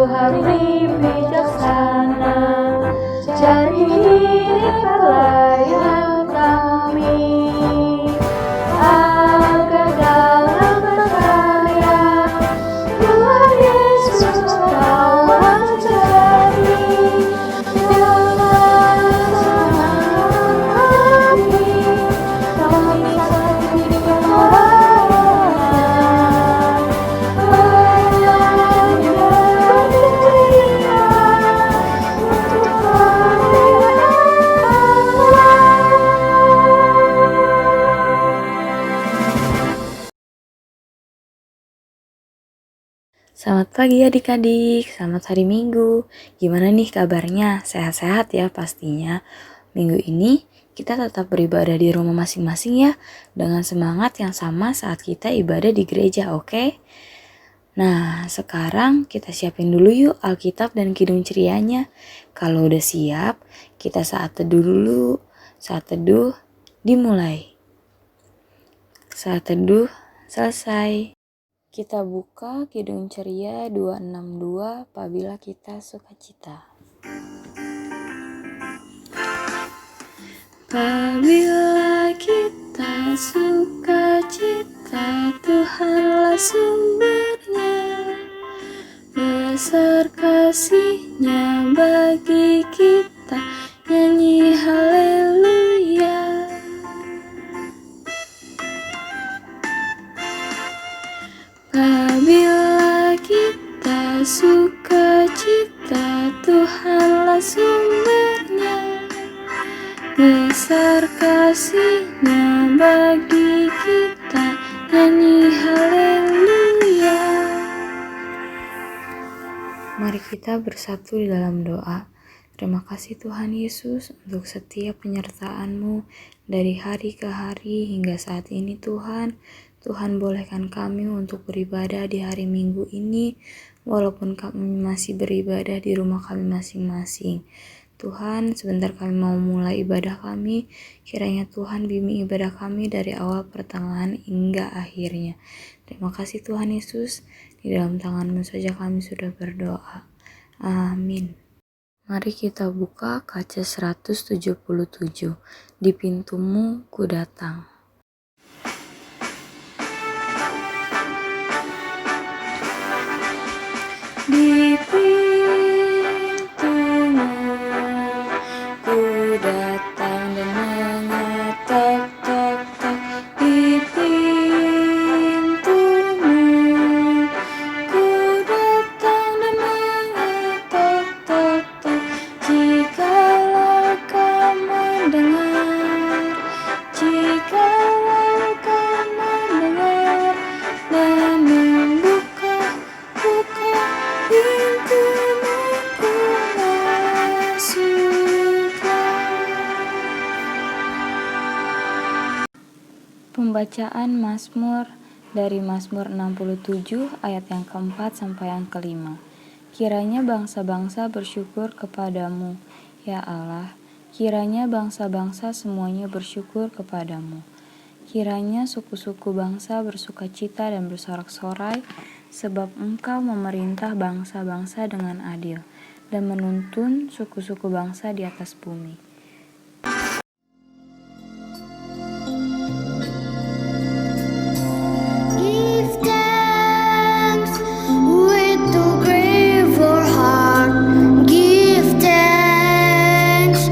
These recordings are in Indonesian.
hari bijaksana, cari diri pelayan kami, agar dalam berkarya Tuhan Yesus kau menjadi dengan semangat kami saksikan Selamat pagi adik-adik, selamat hari Minggu. Gimana nih kabarnya? Sehat-sehat ya pastinya. Minggu ini kita tetap beribadah di rumah masing-masing ya, dengan semangat yang sama saat kita ibadah di gereja, oke? Nah, sekarang kita siapin dulu yuk Alkitab dan Kidung Cerianya. Kalau udah siap, kita saat teduh dulu. Saat teduh dimulai. Saat teduh selesai. Kita buka Kidung Ceria 262 apabila kita sukacita. Apabila kita sukacita, Tuhanlah sumbernya. Besar kasih-Nya bagi kita, nyanyi haleluya. Apabila kita sukacita, Tuhanlah sumbernya. Besar kasih-Nya bagi kita, nyanyi haleluya. Mari kita bersatu di dalam doa. Terima kasih Tuhan Yesus untuk setiap penyertaan-Mu dari hari ke hari hingga saat ini Tuhan. Tuhan bolehkan kami untuk beribadah di hari Minggu ini, walaupun kami masih beribadah di rumah kami masing-masing. Tuhan, sebentar kami mau mulai ibadah kami, kiranya Tuhan bimbing ibadah kami dari awal pertengahan hingga akhirnya. Terima kasih Tuhan Yesus, di dalam tangan-Mu saja kami sudah berdoa. Amin. Mari kita buka kaca 177, di pintumu ku datang. Di pintumu ku datang dan mengetok, tok, tok. Di pintumu ku datang dan mengetok, tok, tok. Jikalau kau mendengar, jikalau kau mendengar dan membuka pintumu ku masuklah. Pembacaan Mazmur dari Mazmur 67 ayat yang keempat sampai yang kelima. Kiranya bangsa-bangsa bersyukur kepadamu, ya Allah. Kiranya bangsa-bangsa semuanya bersyukur kepadamu. Kiranya suku-suku bangsa bersukacita dan bersorak-sorai, sebab Engkau memerintah bangsa-bangsa dengan adil dan menuntun suku-suku bangsa di atas bumi. Give thanks with a grateful heart. Give thanks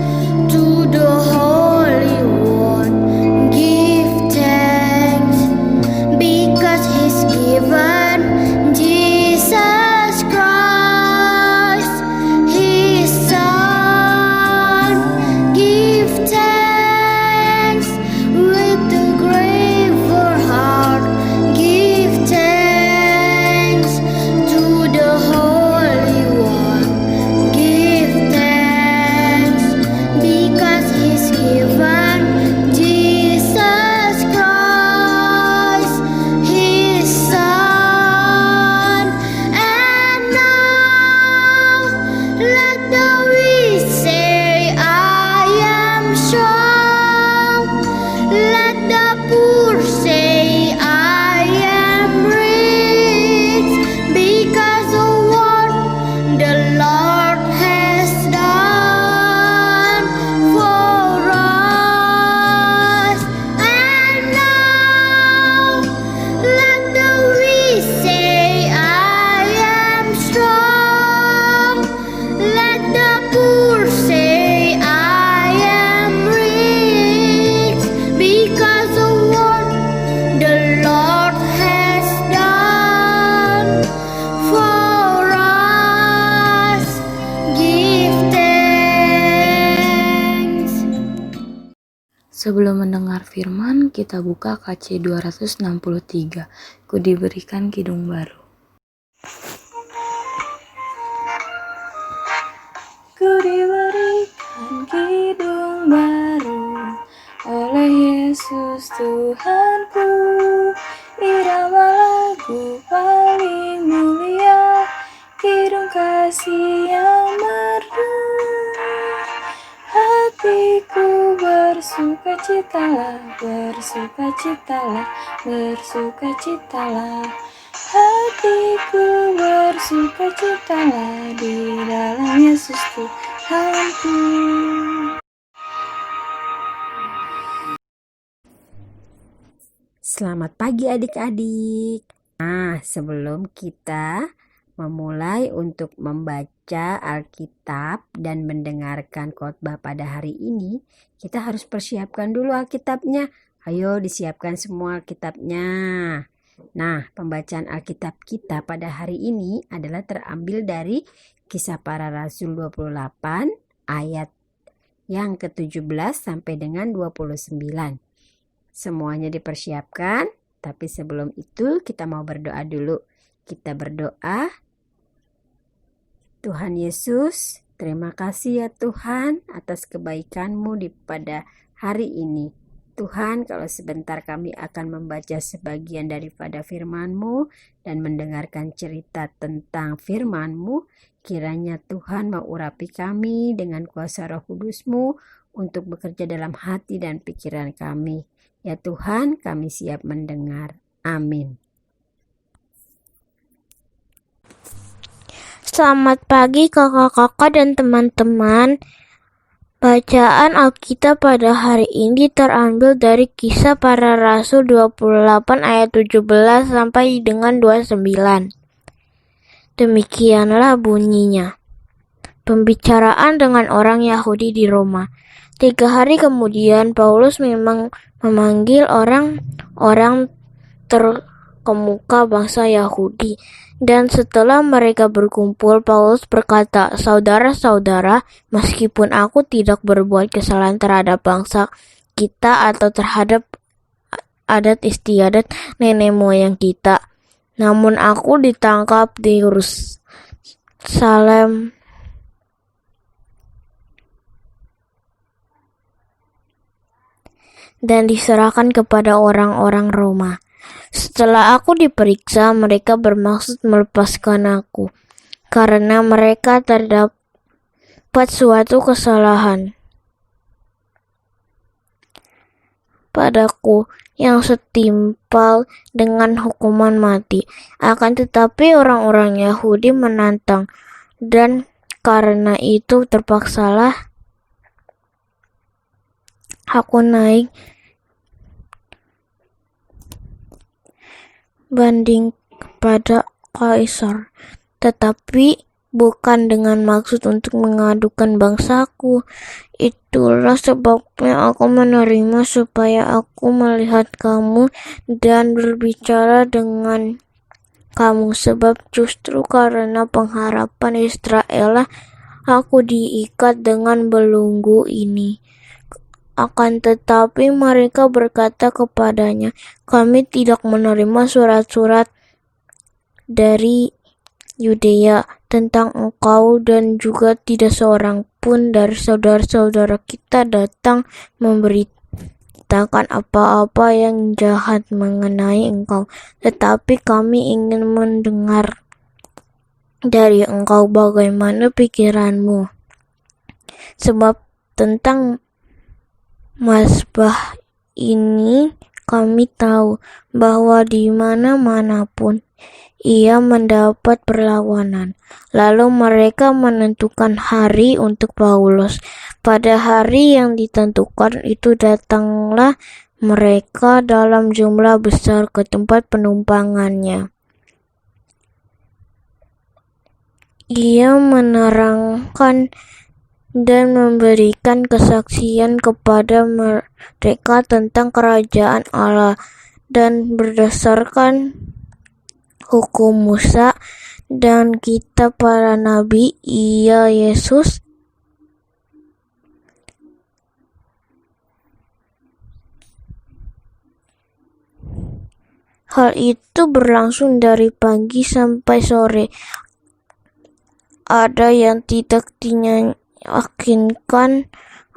to the Holy One. Give thanks because He's given Jesus Christ, His Son. Sebelum mendengar firman, kita buka KC 263. Ku diberikan kidung baru. Ku diberikan kidung baru oleh Yesus Tuhanku, irama lagu paling mulia, kidung kasih yang merdu. Hatiku bersukacitalah, bersukacitalah, bersukacitalah. Hatiku bersukacitalah di dalam Yesus Tuhanku. Selamat pagi adik-adik. Nah, sebelum kita memulai untuk membaca Alkitab dan mendengarkan khotbah pada hari ini, kita harus persiapkan dulu Alkitabnya. Ayo disiapkan semua Alkitabnya. Nah, pembacaan Alkitab kita pada hari ini adalah terambil dari Kisah Para Rasul 28 ayat yang ke-17 sampai dengan 29. Semuanya dipersiapkan, tapi sebelum itu kita mau berdoa dulu. Kita berdoa. Tuhan Yesus, terima kasih ya Tuhan atas kebaikan-Mu pada hari ini. Tuhan, kalau sebentar kami akan membaca sebagian daripada firman-Mu dan mendengarkan cerita tentang firman-Mu, kiranya Tuhan mau urapi kami dengan kuasa Roh Kudus-Mu untuk bekerja dalam hati dan pikiran kami. Ya Tuhan, kami siap mendengar. Amin. Selamat pagi kakak-kakak dan teman-teman. Bacaan Alkitab pada hari ini terambil dari Kisah Para Rasul 28 ayat 17 sampai dengan 29. Demikianlah bunyinya. Pembicaraan dengan orang Yahudi di Roma. 3 hari kemudian Paulus memang memanggil orang-orang terkemuka bangsa Yahudi. Dan setelah mereka berkumpul, Paulus berkata, "Saudara-saudara, meskipun aku tidak berbuat kesalahan terhadap bangsa kita atau terhadap adat istiadat nenek moyang kita, namun aku ditangkap di Yerusalem dan diserahkan kepada orang-orang Roma. Setelah aku diperiksa, mereka bermaksud melepaskan aku, karena mereka terdapat suatu kesalahan padaku yang setimpal dengan hukuman mati. Akan tetapi orang-orang Yahudi menantang, dan karena itu terpaksalah aku naik banding kepada Kaisar, tetapi bukan dengan maksud untuk mengadukan bangsaku. Itulah sebabnya aku menerima supaya aku melihat kamu dan berbicara dengan kamu, sebab justru karena pengharapan Israel lah aku diikat dengan belenggu ini. Akan tetapi mereka berkata kepadanya, kami tidak menerima surat-surat dari Yudea tentang engkau, dan juga tidak seorang pun dari saudara-saudara kita datang memberitakan apa-apa yang jahat mengenai engkau. Tetapi kami ingin mendengar dari engkau bagaimana pikiranmu, sebab tentang mazbah ini kami tahu bahwa di mana-manapun ia mendapat perlawanan. Lalu mereka menentukan hari untuk Paulus. Pada hari yang ditentukan itu datanglah mereka dalam jumlah besar ke tempat penumpangannya. Ia menerangkan dan memberikan kesaksian kepada mereka tentang kerajaan Allah, dan berdasarkan hukum Musa dan kitab para nabi, Yesus Hal itu berlangsung dari pagi sampai sore. Ada yang tidak diyakinkan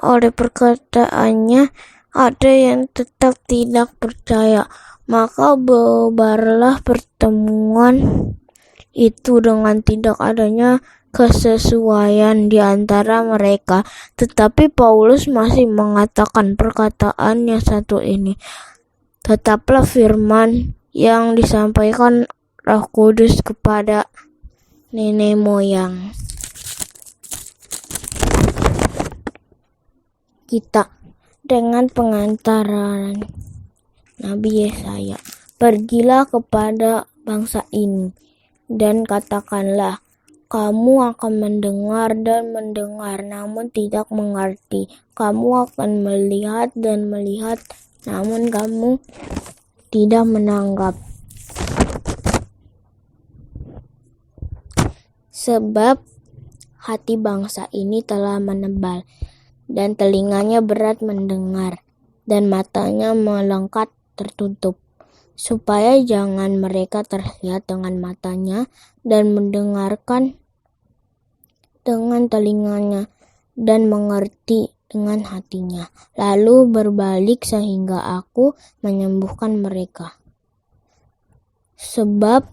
oleh perkataannya, ada yang tetap tidak percaya. Maka bubarlah pertemuan itu dengan tidak adanya kesesuaian di antara mereka. Tetapi Paulus masih mengatakan perkataan yang satu ini, tetaplah firman yang disampaikan Roh Kudus kepada nenek moyang kita dengan pengantaran Nabi Yesaya. Pergilah kepada bangsa ini dan katakanlah, kamu akan mendengar dan mendengar, namun tidak mengerti. Kamu akan melihat dan melihat, namun kamu tidak menanggap. Sebab hati bangsa ini telah menebal, dan telinganya berat mendengar, dan matanya melengkap tertutup, supaya jangan mereka terlihat dengan matanya, dan mendengarkan dengan telinganya, dan mengerti dengan hatinya, lalu berbalik sehingga aku menyembuhkan mereka. Sebab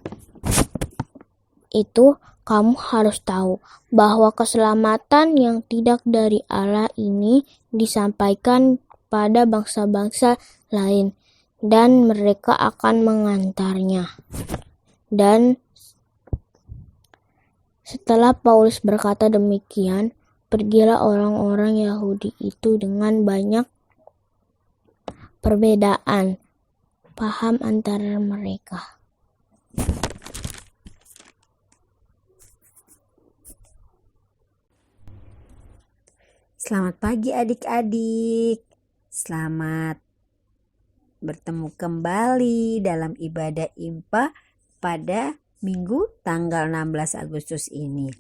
itu kamu harus tahu bahwa keselamatan yang tidak dari Allah ini disampaikan pada bangsa-bangsa lain, dan mereka akan mengantarnya. Dan setelah Paulus berkata demikian, pergilah orang-orang Yahudi itu dengan banyak perbedaan paham antara mereka. Selamat pagi adik-adik. Selamat bertemu kembali dalam ibadah IMPA pada Minggu tanggal 16 Agustus ini.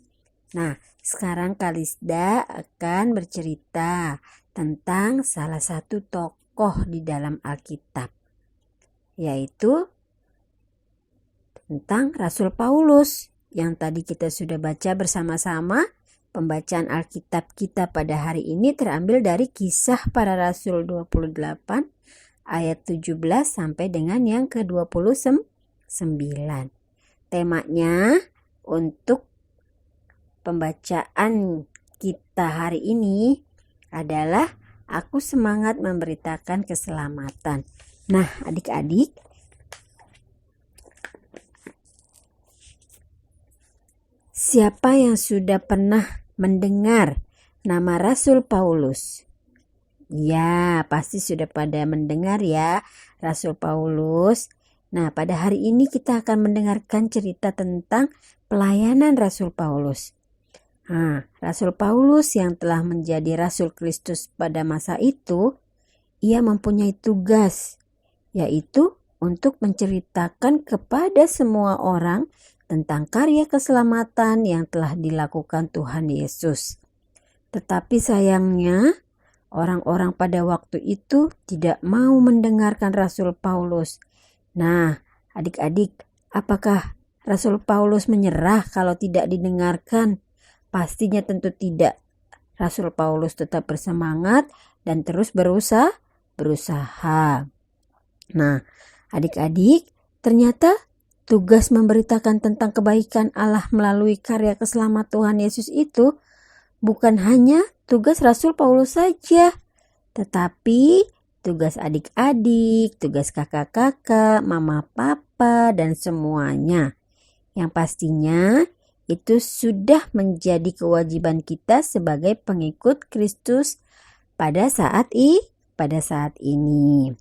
Nah, sekarang Kalisda akan bercerita tentang salah satu tokoh di dalam Alkitab, yaitu tentang Rasul Paulus yang tadi kita sudah baca bersama-sama. Pembacaan Alkitab kita pada hari ini terambil dari Kisah Para Rasul 28 ayat 17 sampai dengan yang ke-29. Temanya untuk pembacaan kita hari ini adalah Aku Semangat Memberitakan Keselamatan. Nah, adik-adik, siapa yang sudah pernah mendengar nama Rasul Paulus? Ya, pasti sudah pada mendengar ya, Rasul Paulus. Nah, pada hari ini kita akan mendengarkan cerita tentang pelayanan Rasul Paulus. Nah, Rasul Paulus yang telah menjadi Rasul Kristus pada masa itu, ia mempunyai tugas, yaitu untuk menceritakan kepada semua orang tentang karya keselamatan yang telah dilakukan Tuhan Yesus. Tetapi sayangnya, orang-orang pada waktu itu tidak mau mendengarkan Rasul Paulus. Nah, adik-adik, apakah Rasul Paulus menyerah kalau tidak didengarkan? Pastinya tentu tidak. Rasul Paulus tetap bersemangat dan terus berusaha. Nah, adik-adik, ternyata tugas memberitakan tentang kebaikan Allah melalui karya keselamatan Tuhan Yesus itu bukan hanya tugas Rasul Paulus saja, tetapi tugas adik-adik, tugas kakak-kakak, mama, papa, dan semuanya. Yang pastinya itu sudah menjadi kewajiban kita sebagai pengikut Kristus pada saat ini.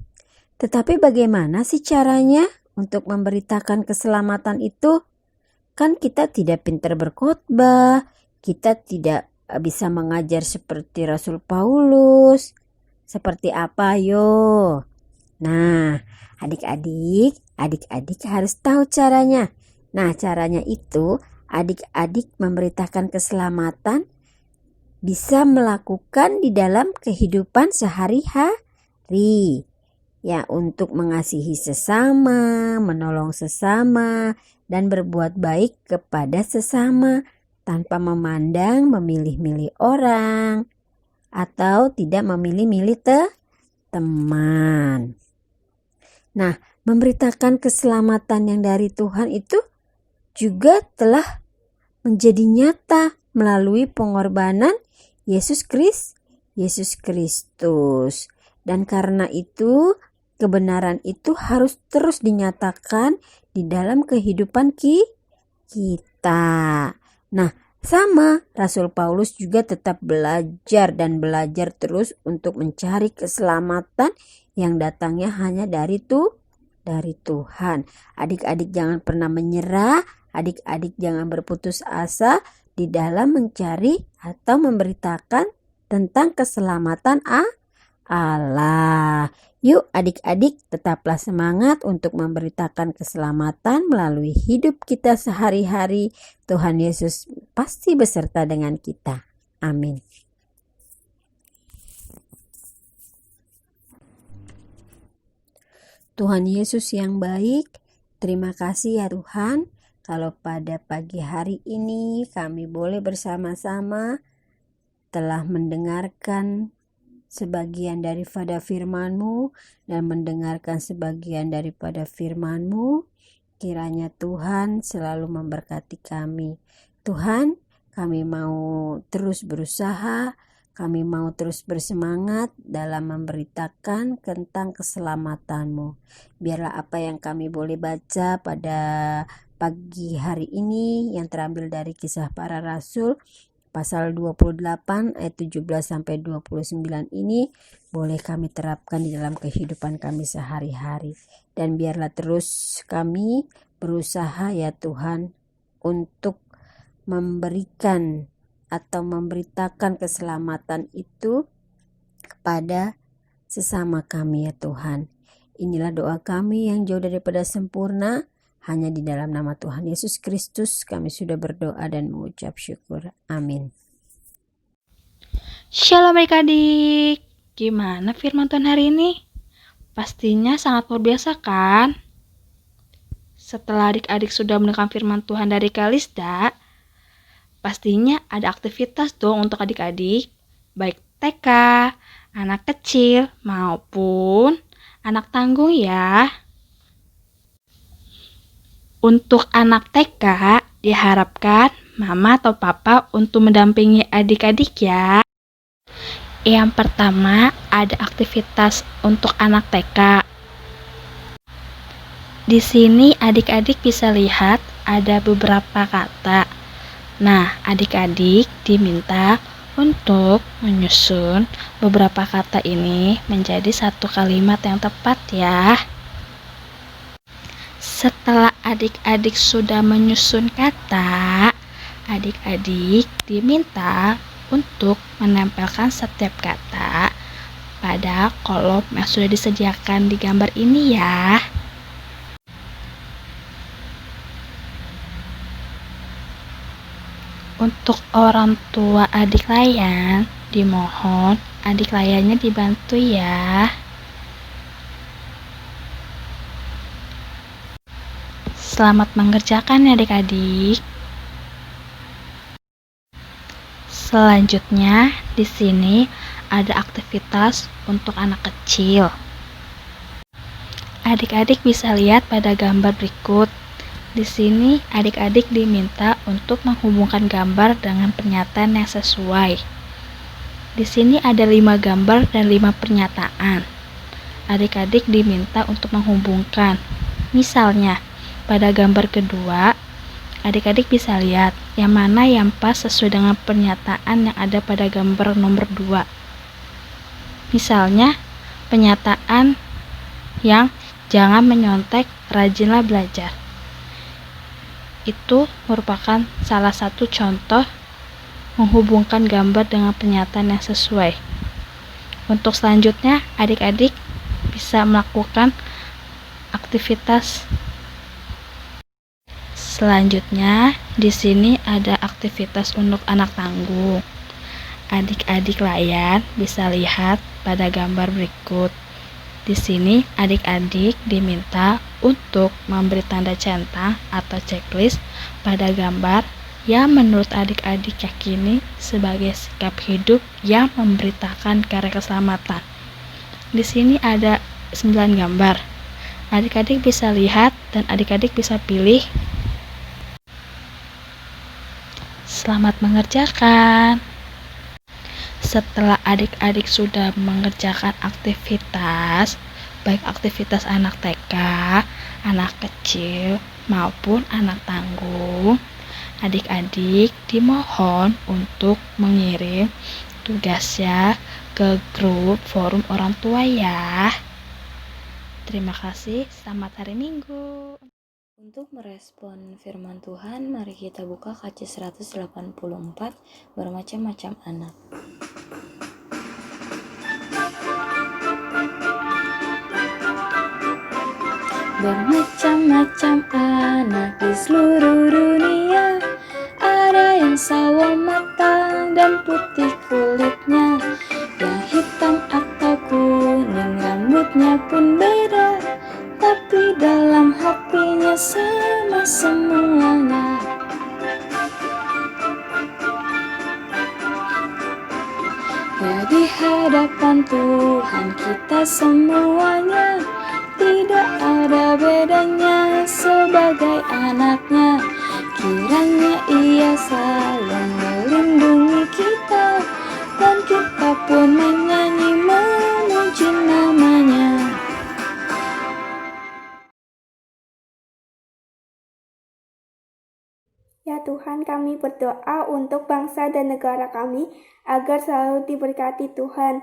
Tetapi bagaimana sih caranya untuk memberitakan keselamatan itu? Kan kita tidak pintar berkhotbah, kita tidak bisa mengajar seperti Rasul Paulus. Seperti apa yo? Nah, adik-adik harus tahu caranya. Nah, caranya itu adik-adik memberitakan keselamatan bisa melakukan di dalam kehidupan sehari-hari. ya untuk mengasihi sesama, menolong sesama, dan berbuat baik kepada sesama tanpa memandang memilih-milih orang atau tidak memilih-milih teman. Nah, memberitakan keselamatan yang dari Tuhan itu juga telah menjadi nyata melalui pengorbanan Yesus Kristus. Dan karena itu, kebenaran itu harus terus dinyatakan di dalam kehidupan kita. Nah, sama Rasul Paulus juga tetap belajar dan belajar terus untuk mencari keselamatan yang datangnya hanya dari Tuhan. Adik-adik jangan pernah menyerah, adik-adik jangan berputus asa di dalam mencari atau memberitakan tentang keselamatan Allah. Yuk adik-adik tetaplah semangat untuk memberitakan keselamatan melalui hidup kita sehari-hari. Tuhan Yesus pasti beserta dengan kita. Amin. Tuhan Yesus yang baik, terima kasih ya Tuhan. Kalau pada pagi hari ini kami boleh bersama-sama telah mendengarkan sebagian daripada firman-Mu dan mendengarkan sebagian daripada firman-Mu. Kiranya Tuhan selalu memberkati kami. Tuhan, kami mau terus berusaha, kami mau terus bersemangat dalam memberitakan tentang keselamatan-Mu. Biarlah apa yang kami boleh baca pada pagi hari ini yang terambil dari Kisah Para Rasul pasal 28 ayat 17 sampai 29 ini boleh kami terapkan di dalam kehidupan kami sehari-hari. Dan biarlah terus kami berusaha ya Tuhan untuk memberikan atau memberitakan keselamatan itu kepada sesama kami ya Tuhan. Inilah doa kami yang jauh daripada sempurna. Hanya di dalam nama Tuhan Yesus Kristus kami sudah berdoa dan mengucap syukur. Amin. Shalom adik-adik. Gimana firman Tuhan hari ini? Pastinya sangat luar biasa kan? Setelah adik-adik sudah mendengar firman Tuhan dari Kalista, pastinya ada aktivitas dong untuk adik-adik, baik TK, anak kecil, maupun anak tanggung ya. Untuk anak TK, diharapkan mama atau papa untuk mendampingi adik-adik ya. Yang pertama, ada aktivitas untuk anak TK. Di sini adik-adik bisa lihat ada beberapa kata. Nah, adik-adik diminta untuk menyusun beberapa kata ini menjadi satu kalimat yang tepat ya. Setelah adik-adik sudah menyusun kata, adik-adik diminta untuk menempelkan setiap kata pada kolom yang sudah disediakan di gambar ini ya. Untuk orang tua adik layan, dimohon adik layannya dibantu ya. Selamat mengerjakan ya adik-adik. Selanjutnya di sini ada aktivitas untuk anak kecil. Adik-adik bisa lihat pada gambar berikut. Di sini adik-adik diminta untuk menghubungkan gambar dengan pernyataan yang sesuai. Di sini ada 5 gambar dan 5 pernyataan. Adik-adik diminta untuk menghubungkan. Misalnya, pada gambar kedua, adik-adik bisa lihat yang mana yang pas sesuai dengan pernyataan yang ada pada gambar nomor 2. Misalnya, pernyataan yang jangan menyontek, rajinlah belajar. Itu merupakan salah satu contoh menghubungkan gambar dengan pernyataan yang sesuai. Untuk selanjutnya, adik-adik bisa melakukan aktivitas selanjutnya. Di sini ada aktivitas untuk anak tanggung. Adik-adik layan bisa lihat pada gambar berikut. Di sini adik-adik diminta untuk memberi tanda centang atau checklist pada gambar yang menurut adik-adik yakini sebagai sikap hidup yang memberitakan karya keselamatan. Di sini ada 9 gambar. Adik-adik bisa lihat dan adik-adik bisa pilih. Selamat mengerjakan. Setelah adik-adik sudah mengerjakan aktivitas, baik aktivitas anak TK, anak kecil, maupun anak tanggung, adik-adik dimohon untuk mengirim tugasnya ke grup forum orang tua ya. Terima kasih, selamat hari Minggu. Untuk merespon firman Tuhan, mari kita buka KC 184 bermacam-macam anak. Bermacam-macam anak di seluruh dunia, ada yang sawo matang dan putih kulitnya, yang hitam atau kuning rambutnya pun beda, tapi dalam hatinya sama semuanya. Ya di hadapan Tuhan kita semuanya tidak ada bedanya sebagai anaknya. Kiranya Ia selalu melindungi kita dan kita pun menyanyi memuji nama-Nya. Ya Tuhan, kami berdoa untuk bangsa dan negara kami agar selalu diberkati Tuhan.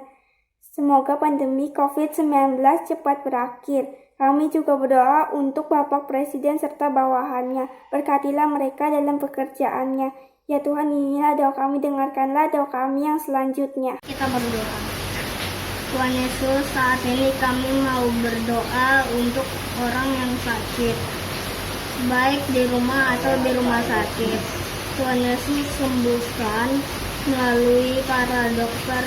Semoga pandemi COVID-19 cepat berakhir. Kami juga berdoa untuk Bapak Presiden serta bawahannya. Berkatilah mereka dalam pekerjaannya. Ya Tuhan, inilah doa kami, dengarkanlah doa kami yang selanjutnya. Kita berdoa. Tuhan Yesus, saat ini kami mau berdoa untuk orang yang sakit, baik di rumah atau di rumah sakit. Tuhan Yesus sembuhkan melalui para dokter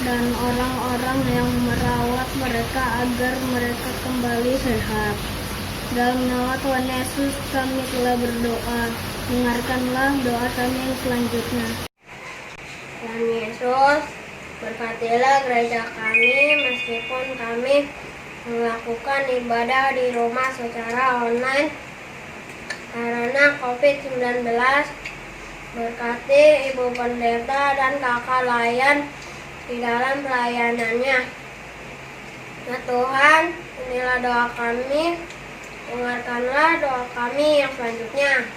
dan orang-orang yang merawat mereka agar mereka kembali sehat. Dalam nama Tuhan Yesus kami telah berdoa. Dengarkanlah doa kami yang selanjutnya. Tuhan Yesus, berkatilah gereja kami meskipun kami melakukan ibadah di rumah secara online karena COVID-19. Berkati Ibu Pendeta dan kakak layan di dalam pelayanannya. Ya Tuhan, inilah doa kami, dengarkanlah doa kami yang selanjutnya.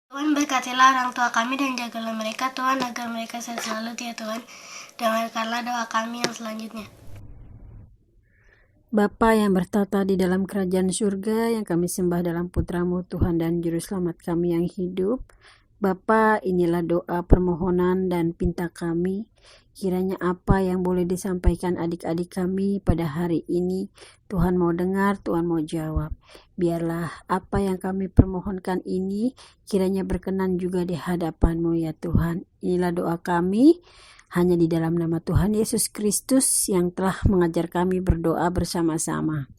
Tuhan, berkatilah orang tua kami dan jagalah mereka Tuhan agar mereka sehat selalu ya Tuhan. Dengarkanlah doa kami yang selanjutnya. Bapa yang bertata di dalam kerajaan surga, yang kami sembah dalam Putra-Mu Tuhan dan Juru Selamat kami yang hidup. Bapa, inilah doa permohonan dan pinta kami. Kiranya apa yang boleh disampaikan adik-adik kami pada hari ini, Tuhan mau dengar, Tuhan mau jawab. Biarlah apa yang kami permohonkan ini kiranya berkenan juga di hadapan-Mu ya Tuhan. Inilah doa kami, hanya di dalam nama Tuhan Yesus Kristus yang telah mengajar kami berdoa bersama-sama.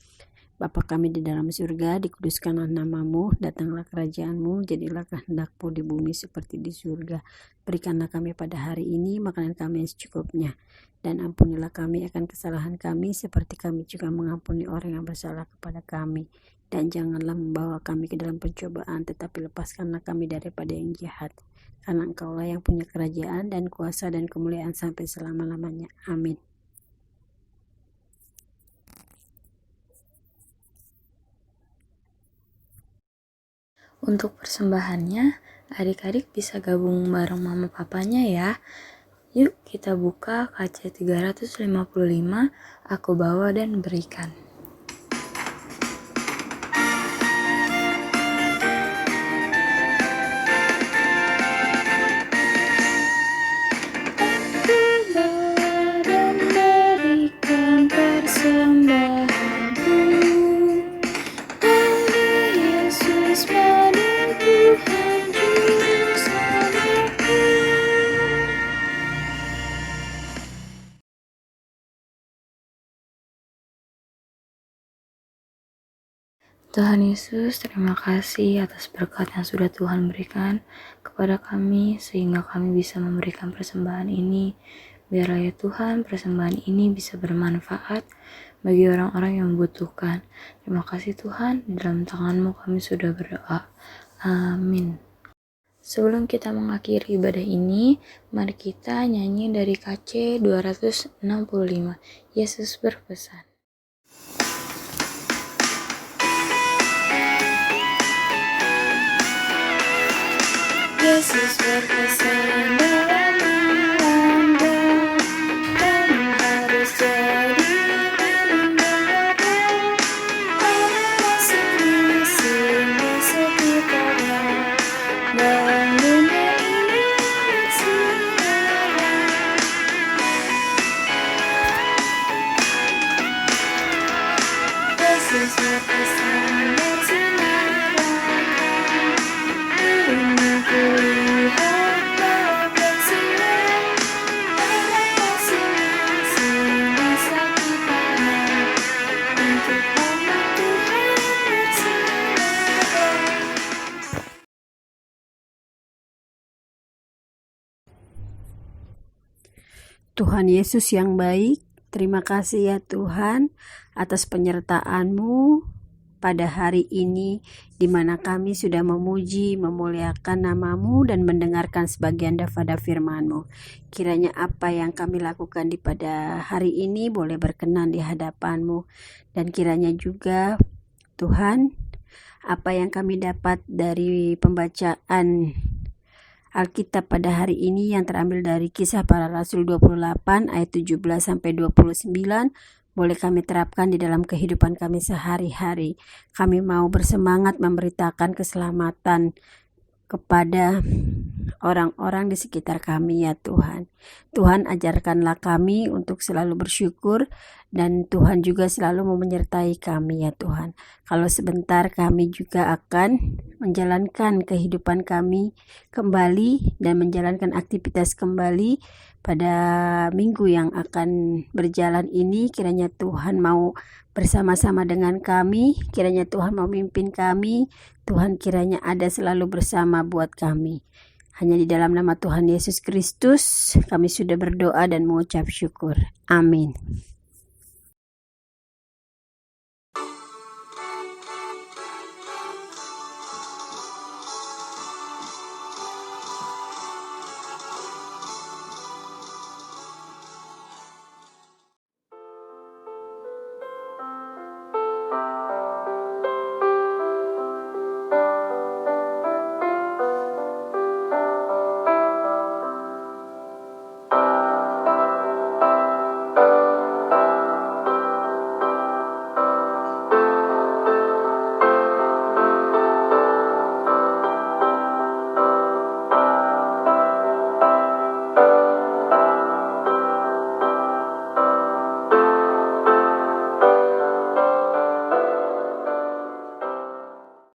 Bapa kami di dalam surga, dikuduskanlah nama-Mu, datanglah kerajaan-Mu, jadilah kehendak-Mu di bumi seperti di surga. Berikanlah kami pada hari ini makanan kami yang secukupnya, dan ampunilah kami akan kesalahan kami seperti kami juga mengampuni orang yang bersalah kepada kami. Dan janganlah membawa kami ke dalam pencobaan, tetapi lepaskanlah kami daripada yang jahat. Karena Engkaulah yang punya kerajaan dan kuasa dan kemuliaan sampai selama-lamanya. Amin. Untuk persembahannya, adik-adik bisa gabung bareng mama papanya ya. Yuk kita buka KC 355, aku bawa dan berikan. Tuhan Yesus, terima kasih atas berkat yang sudah Tuhan berikan kepada kami, sehingga kami bisa memberikan persembahan ini. Biarlah ya Tuhan, persembahan ini bisa bermanfaat bagi orang-orang yang membutuhkan. Terima kasih Tuhan, di dalam tangan-Mu kami sudah berdoa. Amin. Sebelum kita mengakhiri ibadah ini, mari kita nyanyi dari KC 265. Yesus berpesan. Yesus berpesan dalam malam gelap, kamu harus jadi milik Bapa. Ada masing-masing di sekitarnya, dalam dunia ini bersinar. Yesus berpesan bersinar. Kulihat bahwa bersinar, ada masing-masing di sekitarnya, untuk umat Tuhan bersinar. Tuhan Yesus yang baik, terima kasih ya Tuhan atas penyertaan-Mu pada hari ini, di mana kami sudah memuji, memuliakan nama-Mu dan mendengarkan sebagian daripada firman-Mu. Kiranya apa yang kami lakukan di pada hari ini boleh berkenan di hadapan-Mu, dan kiranya juga Tuhan, apa yang kami dapat dari pembacaan Alkitab pada hari ini yang terambil dari Kisah Para Rasul 28 ayat 17-29 boleh kami terapkan di dalam kehidupan kami sehari-hari. Kami mau bersemangat memberitakan keselamatan kepada orang-orang di sekitar kami ya Tuhan. Tuhan, ajarkanlah kami untuk selalu bersyukur, dan Tuhan juga selalu mau menyertai kami ya Tuhan. Kalau sebentar kami juga akan menjalankan kehidupan kami kembali dan menjalankan aktivitas kembali pada minggu yang akan berjalan ini. Kiranya Tuhan mau bersama-sama dengan kami, kiranya Tuhan mau memimpin kami, Tuhan kiranya ada selalu bersama buat kami. Hanya di dalam nama Tuhan Yesus Kristus kami sudah berdoa dan mengucap syukur. Amin.